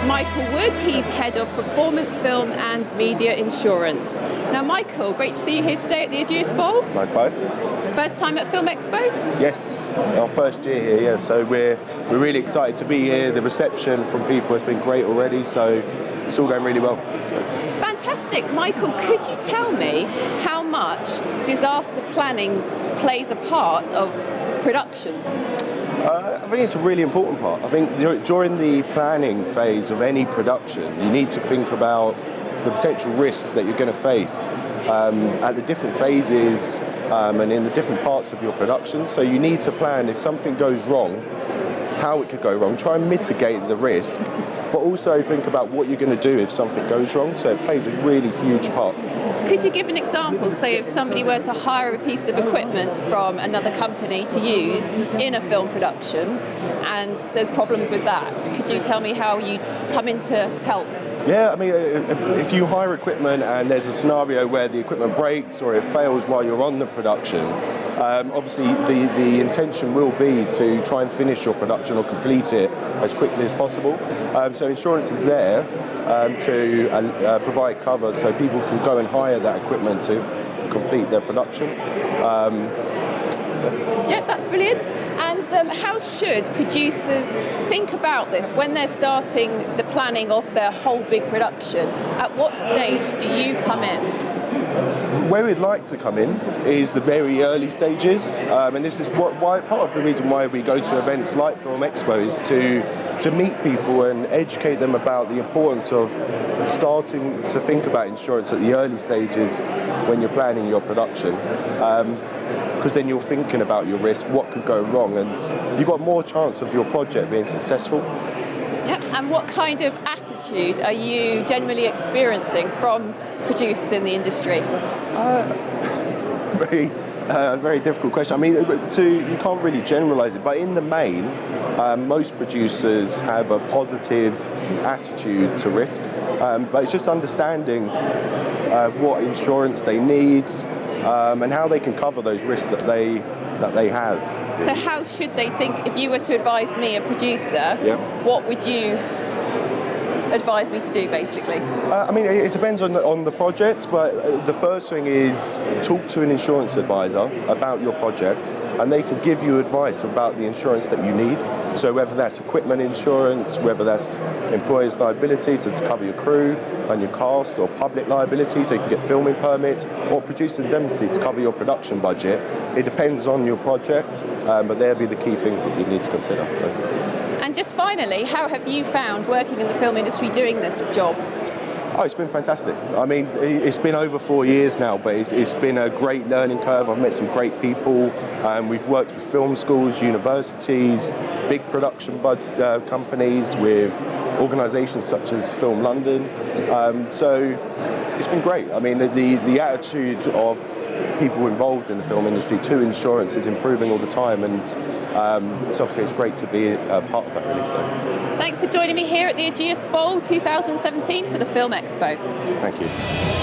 with Michael Wood. He's Head of Performance Film and Media Insurance. Now Michael, great to see you here today at the Ageas Bowl. Likewise. First time at Film Expo? Yes, our first year here, yeah. So we're really excited to be here. The reception from people has been great already, so it's all going really well. So. Fantastic. Michael, could you tell me how much disaster planning plays a part of production? I think it's a really important part. I think during the planning phase of any production, you need to think about the potential risks that you're going to face at the different phases and in the different parts of your production. So you need to plan if something goes wrong, how it could go wrong, try and mitigate the risk, but also think about what you're going to do if something goes wrong. So it plays a really huge part. Could you give an example, say if somebody were to hire a piece of equipment from another company to use in a film production and there's problems with that, could you tell me how you'd come in to help? Yeah, I mean, if you hire equipment and there's a scenario where the equipment breaks or it fails while you're on the production, obviously the intention will be to try and finish your production or complete it as quickly as possible. So insurance is there to provide cover so people can go and hire that equipment to complete their production. Yeah, that's brilliant. And how should producers think about this when they're starting the planning of their whole big production? At what stage do you come in? Where we'd like to come in is the very early stages, and this is why part of the reason why we go to events like Film Expo is to meet people and educate them about the importance of starting to think about insurance at the early stages when you're planning your production. Because then you're thinking about your risk, what could go wrong, and you've got more chance of your project being successful. Yep. And what kind of attitude are you generally experiencing from producers in the industry? Very difficult question. I mean, you can't really generalise it, but in the main, most producers have a positive attitude to risk. But it's just understanding what insurance they need and how they can cover those risks that they have. So how should they think, if you were to advise me, a producer, what would you advise me to do, basically? I mean, it depends on the project, but the first thing is talk to an insurance advisor about your project, and they can give you advice about the insurance that you need. So whether that's equipment insurance, whether that's employer's liability, so to cover your crew and your cast, or public liability, so you can get filming permits, or producer indemnity to cover your production budget. It depends on your project, but they'll be the key things that you need to consider. So. And just finally, how have you found working in the film industry doing this job? Oh, it's been fantastic. I mean, it's been over 4 years now, but it's been a great learning curve. I've met some great people. We've worked with film schools, universities, big production companies, with organisations such as Film London. So it's been great. I mean, the attitude of people involved in the film industry to insurance is improving all the time, and so obviously it's great to be a part of that, really. So. Thanks for joining me here at the Ageas Bowl 2017 for the Film Expo. Thank you.